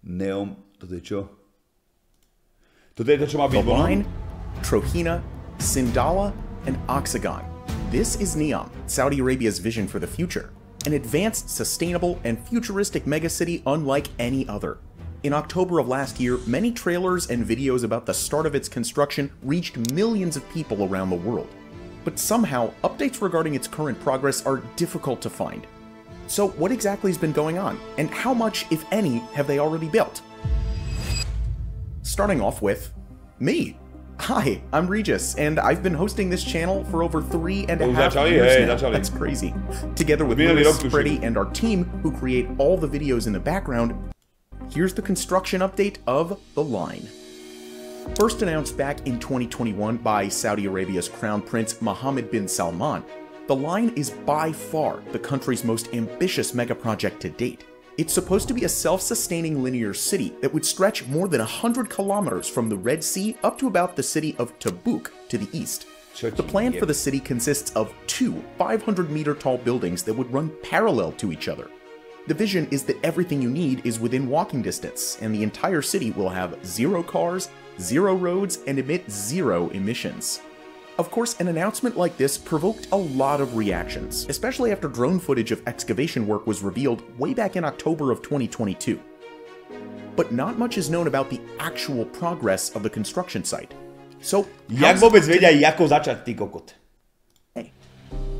Neom, toto je čo? Toto je to, čo má byť The Line, Trohina, Sindala, and Oxagon. This is NEOM, Saudi Arabia's vision for the future. An advanced, sustainable, and futuristic megacity unlike any other. In October of last year, many trailers and videos about the start of its construction reached millions of people around the world. But somehow, updates regarding its current progress are difficult to find. So what exactly has been going on, and how much, if any, have they already built? Starting off with me. Hi, I'm Regis, and I've been hosting this channel for over 3.5 years now. That's crazy. Together with Lewis, Freddy, and our team, who create all the videos in the background, here's the construction update of The Line. First announced back in 2021 by Saudi Arabia's Crown Prince Mohammed bin Salman, The Line is by far the country's most ambitious megaproject to date. It's supposed to be a self-sustaining linear city that would stretch more than 100 kilometers from the Red Sea up to about the city of Tabuk to the east. The plan for the city consists of two 500-meter-tall buildings that would run parallel to each other. The vision is that everything you need is within walking distance, and the entire city will have 0 cars, 0 roads, and emit 0 emissions. Of course, an announcement like this provoked a lot of reactions, especially after drone footage of excavation work was revealed way back in October of 2022. But not much is known about the actual progress of the construction site. So,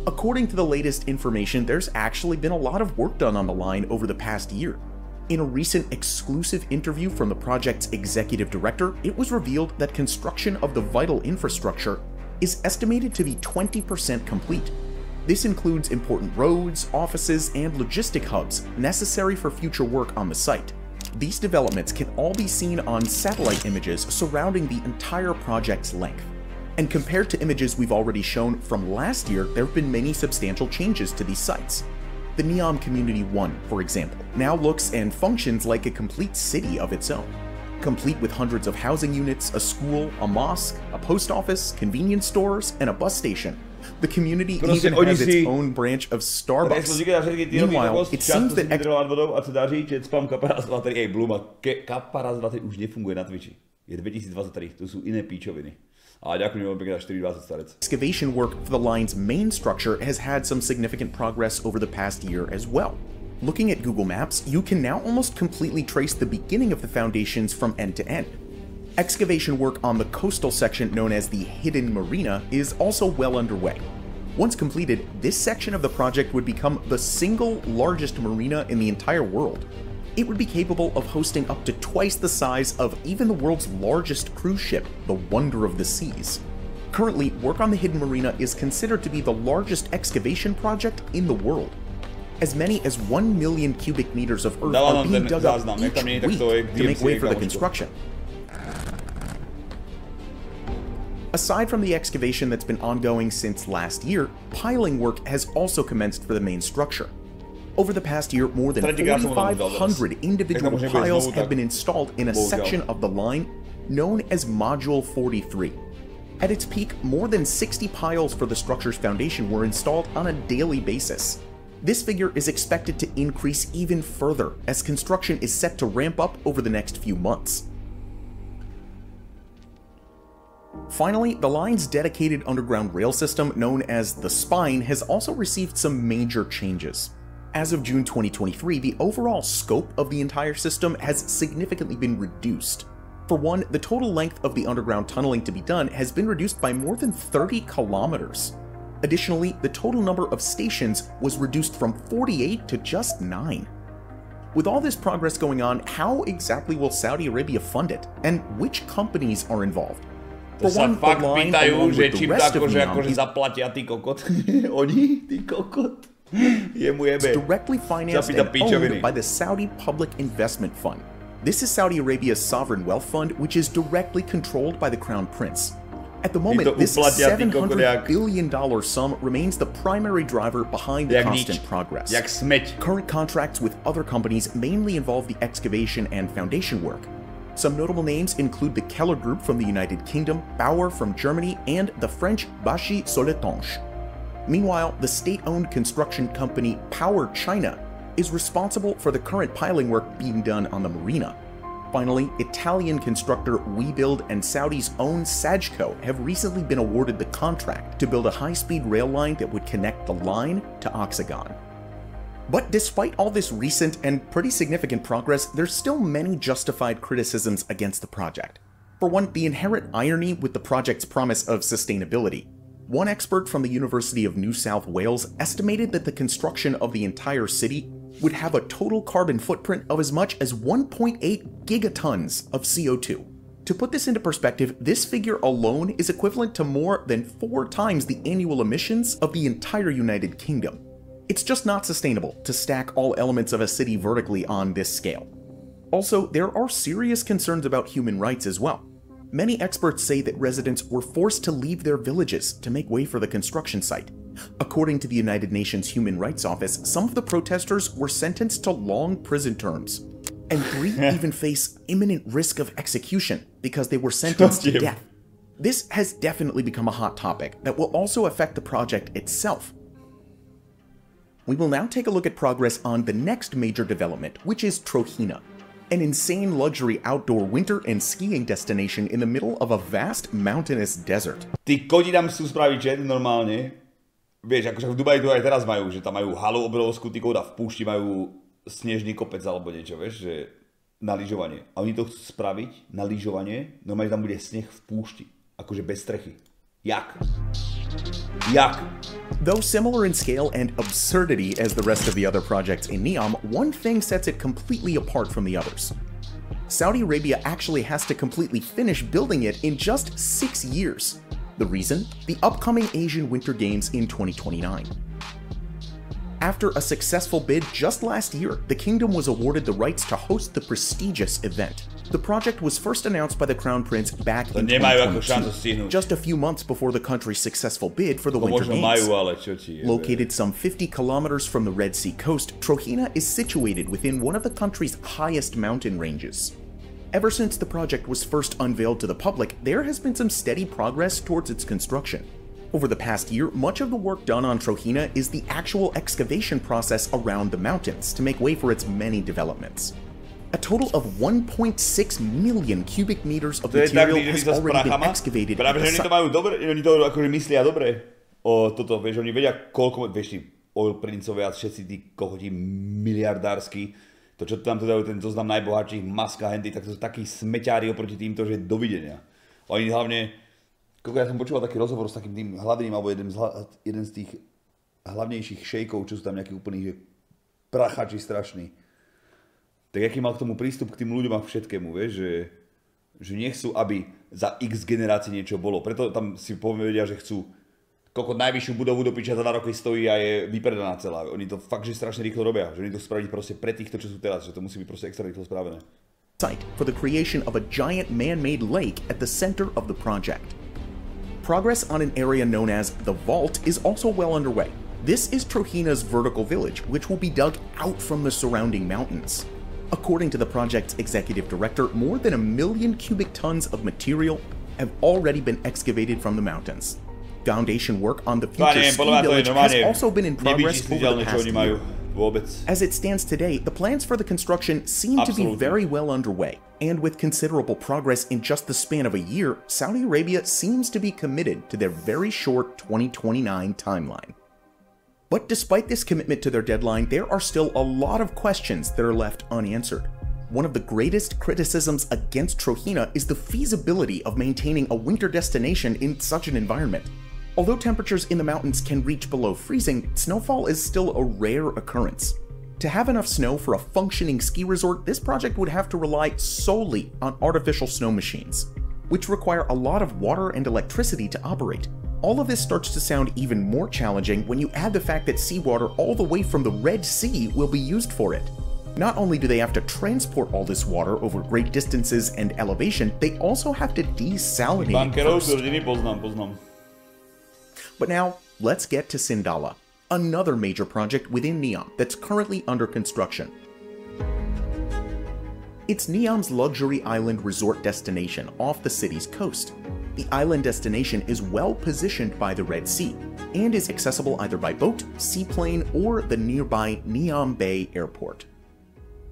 according to the latest information, there's actually been a lot of work done on the line over the past year. In a recent exclusive interview from the project's executive director, it was revealed that construction of the vital infrastructure is estimated to be 20% complete. This includes important roads, offices, and logistic hubs necessary for future work on the site. These developments can all be seen on satellite images surrounding the entire project's length. And compared to images we've already shown from last year, there have been many substantial changes to these sites. The Neom Community 1, for example, now looks and functions like a complete city of its own. Complete with hundreds of housing units, a school, a mosque, a post office, convenience stores, and a bus station. The community even has its own branch of Starbucks. Meanwhile, it seems that excavation work for the line's main structure has had some significant progress over the past year as well. Looking at Google Maps, you can now almost completely trace the beginning of the foundations from end to end. Excavation work on the coastal section known as the Hidden Marina is also well underway. Once completed, this section of the project would become the single largest marina in the entire world. It would be capable of hosting up to twice the size of even the world's largest cruise ship, the Wonder of the Seas. Currently, work on the Hidden Marina is considered to be the largest excavation project in the world. As many as 1 million cubic meters of earth are being dug up each week to make way for the construction. Aside from the excavation that's been ongoing since last year, piling work has also commenced for the main structure. Over the past year, more than 4,500 individual piles have been installed in a section of the line known as Module 43. At its peak, more than 60 piles for the structure's foundation were installed on a daily basis. This figure is expected to increase even further as construction is set to ramp up over the next few months. Finally, the line's dedicated underground rail system known as the Spine has also received some major changes. As of June 2023, the overall scope of the entire system has significantly been reduced. For one, the total length of the underground tunneling to be done has been reduced by more than 30 kilometers. Additionally, the total number of stations was reduced from 48 to just 9. With all this progress going on, how exactly will Saudi Arabia fund it? And which companies are involved? For one, the line, along with the rest of NEOM, is directly financed and owned by the Saudi Public Investment Fund. This is Saudi Arabia's sovereign wealth fund, which is directly controlled by the Crown Prince. At the moment, this $700 billion sum remains the primary driver behind the constant progress. Current contracts with other companies mainly involve the excavation and foundation work. Some notable names include the Keller Group from the United Kingdom, Bauer from Germany, and the French Bachy Soletanche. Meanwhile, the state-owned construction company Power China is responsible for the current piling work being done on the marina. Finally, Italian constructor Webuild and Saudi's own Sajco have recently been awarded the contract to build a high-speed rail line that would connect the line to Oxagon. But despite all this recent and pretty significant progress, there's still many justified criticisms against the project. For one, the inherent irony with the project's promise of sustainability. One expert from the University of New South Wales estimated that the construction of the entire city would have a total carbon footprint of as much as 1.8 gigatons of CO2. To put this into perspective, this figure alone is equivalent to more than 4 times the annual emissions of the entire United Kingdom. It's just not sustainable to stack all elements of a city vertically on this scale. Also, there are serious concerns about human rights as well. Many experts say that residents were forced to leave their villages to make way for the construction site. According to the United Nations Human Rights Office, some of the protesters were sentenced to long prison terms, and 3 even face imminent risk of execution because they were sentenced to death. This has definitely become a hot topic that will also affect the project itself. We will now take a look at progress on the next major development, which is Trochina, an insane luxury outdoor winter and skiing destination in the middle of a vast mountainous desert. Ty kodi tam chcú spraviť jet normálne. Vieš, akože v Dubaji to aj teraz majú, že tam majú halu obrovskú, ty koda v púšti majú snežný kopec alebo niečo, vieš, že na lyžovanie. A oni to chcú spraviť na lyžovanie, normálne tam bude sneh v púšti, akože bez strechy. Jak? Though similar in scale and absurdity as the rest of the other projects in Neom, one thing sets it completely apart from the others. Saudi Arabia actually has to completely finish building it in just 6 years. The reason? The upcoming Asian Winter Games in 2029. After a successful bid just last year, the kingdom was awarded the rights to host the prestigious event. The project was first announced by the Crown Prince back in 2022, just a few months before the country's successful bid for the Winter Games. Located some 50 kilometers from the Red Sea coast, Trochina is situated within one of the country's highest mountain ranges. Ever since the project was first unveiled to the public, there has been some steady progress towards its construction. Over the past year, much of the work done on Trochina is the actual excavation process around the mountains to make way for its many developments. A total of 1.6 million cubic meters of material has already been excavated at the site. Oni to akože myslia dobre o toto, vieš, oni vedia koľko, vieš, tí oil princovia, všetci tí kokoti miliardársky, to čo tam to dajú ten zoznam najbohatších, Muska, Hendy, tak to sú takí smeťári oproti týmto, že dovidenia. Oni hlavne, ja som počúval taký rozhovor s takým tým hlavným, alebo jeden z tých hlavnejších šejkov, čo sú tam nejakí úplní, že prachači strašní. Tak aký mal k tomu prístup k tým ľuďom a všetkému, vieš, že nechcú, aby za x generácií niečo bolo. Preto tam si povedia, že chcú koľko najvyššiu budovu do piča za 2 roky stojí a je vypredaná celá. Oni to fakt, že strašne rýchlo robia, že oni to spraviť proste pre týchto, čo sú teraz, že to musí byť proste extra rýchlo spravené. Site for the creation of a giant man-made lake at the center of the project. Progress on an area known as the Vault is also well underway. This is Trochina's vertical village, which will be dug out from the surrounding mountains. According to the project's executive director, more than 1 million cubic tons of material have already been excavated from the mountains. Foundation work on the future ski village has also been in progress over the past year. As it stands today, the plans for the construction seem to be very well underway, and with considerable progress in just the span of a year, Saudi Arabia seems to be committed to their very short 2029 timeline. But despite this commitment to their deadline, there are still a lot of questions that are left unanswered. One of the greatest criticisms against Trochina is the feasibility of maintaining a winter destination in such an environment. Although temperatures in the mountains can reach below freezing, snowfall is still a rare occurrence. To have enough snow for a functioning ski resort, this project would have to rely solely on artificial snow machines, which require a lot of water and electricity to operate. All of this starts to sound even more challenging when you add the fact that seawater all the way from the Red Sea will be used for it. Not only do they have to transport all this water over great distances and elevation, they also have to desalinate it first. But now, let's get to Sindalah, another major project within Neom that's currently under construction. It's Neom's luxury island resort destination off the city's coast. The island destination is well positioned by the Red Sea and is accessible either by boat, seaplane, or the nearby Neom Bay Airport.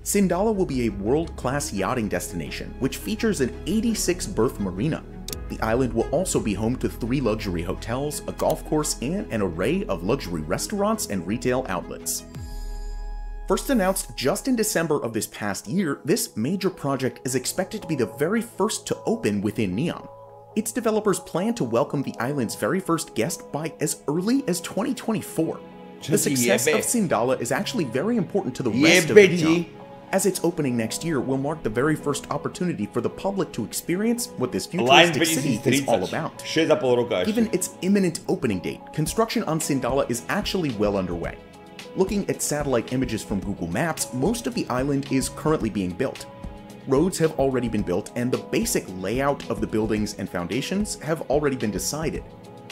Sindalah will be a world-class yachting destination, which features an 86-berth marina. The island will also be home to 3 luxury hotels, a golf course, and an array of luxury restaurants and retail outlets. First announced just in December of this past year, this major project is expected to be the very first to open within Neom. Its developers plan to welcome the island's very first guest by as early as 2024. The success of Sindalah is actually very important to the rest of Neom, as its opening next year will mark the very first opportunity for the public to experience what this futuristic city is all about. Given its imminent opening date, construction on Sindalah is actually well underway. Looking at satellite images from Google Maps, most of the island is currently being built. Roads have already been built, and the basic layout of the buildings and foundations have already been decided.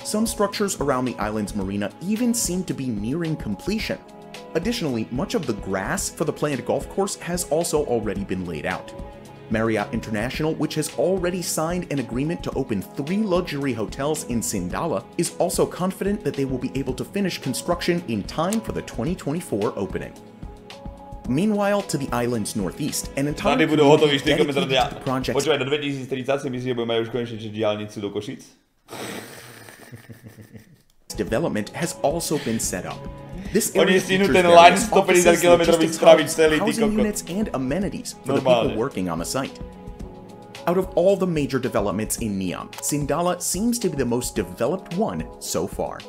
Some structures around the island's marina even seem to be nearing completion. Additionally, much of the grass for the planned golf course has also already been laid out. Marriott International, which has already signed an agreement to open 3 luxury hotels in Sindalah, is also confident that they will be able to finish construction in time for the 2024 opening. Meanwhile, to the island's northeast, an entire community dedicated to the project. Počúvaj, do 2030 si myslíš, že budeme už konečne diaľnicu do Košic? Development has also been set up. This area features ten line various 150 km housing units and amenities for the people working on the site. Out of all the major developments in Neom, Sindalah seems to be the most developed one so far.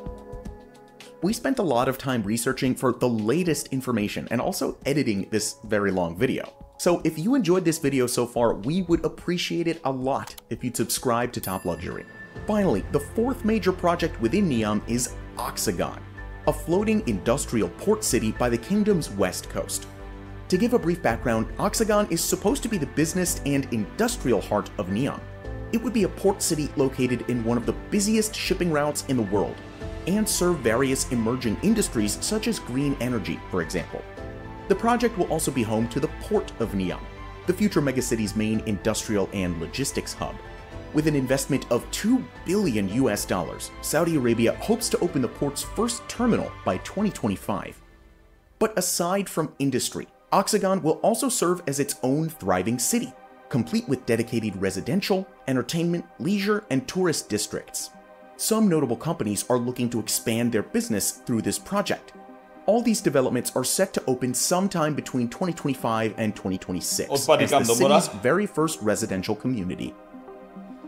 We spent a lot of time researching for the latest information and also editing this very long video. So if you enjoyed this video so far, we would appreciate it a lot if you'd subscribe to Top Luxury. Finally, the 4th major project within Neom is Oxagon, a floating industrial port city by the kingdom's west coast. To give a brief background, Oxagon is supposed to be the business and industrial heart of Neom. It would be a port city located in one of the busiest shipping routes in the world, and serve various emerging industries such as green energy, for example. The project will also be home to the Port of Neom, the future megacity's main industrial and logistics hub. With an investment of $2 billion, Saudi Arabia hopes to open the port's first terminal by 2025. But aside from industry, Oxagon will also serve as its own thriving city, complete with dedicated residential, entertainment, leisure, and tourist districts. Some notable companies are looking to expand their business through this project. All these developments are set to open sometime between 2025 and 2026 as the city's very first residential community.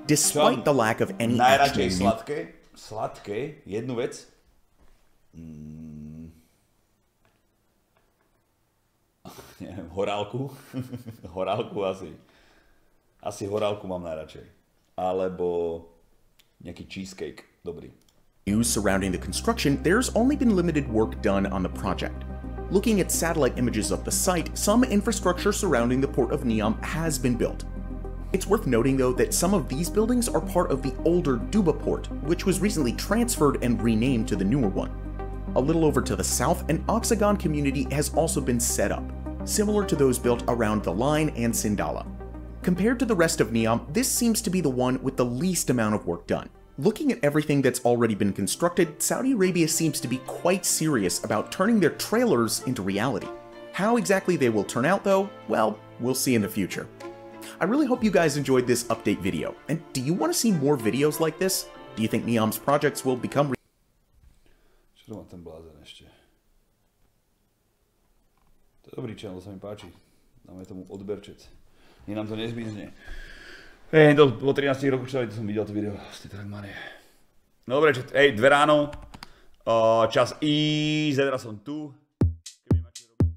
Despite the lack of any actual sladké, jednu vec. Neviem, horálku. Horálku asi. Asi horálku mám najradšej. Alebo nejaký cheesecake, dobrý. News surrounding the construction, there's only been limited work done on the project. Looking at satellite images of the site, some infrastructure surrounding the port of Neom has been built. It's worth noting though that some of these buildings are part of the older Duba port, which was recently transferred and renamed to the newer one. A little over to the south, an Oxagon community has also been set up, similar to those built around the line and Sindalah. Compared to the rest of Neom, this seems to be the one with the least amount of work done. Looking at everything that's already been constructed, Saudi Arabia seems to be quite serious about turning their trailers into reality. How exactly they will turn out though, well, we'll see in the future. I really hope you guys enjoyed this update video, and do you want to see more videos like this? Do you think Neom's projects will become Čo to má ten blázen ešte? To je dobrý channel, sa mi páči. Dáme tomu odberčec. Nie nám to nezmizne. Hej, po 13 rokoch čo som videl to video. Ste tak mane. No dobre, hej, 2 ráno. Čas ísť, teraz som tu. Keby máte robiť,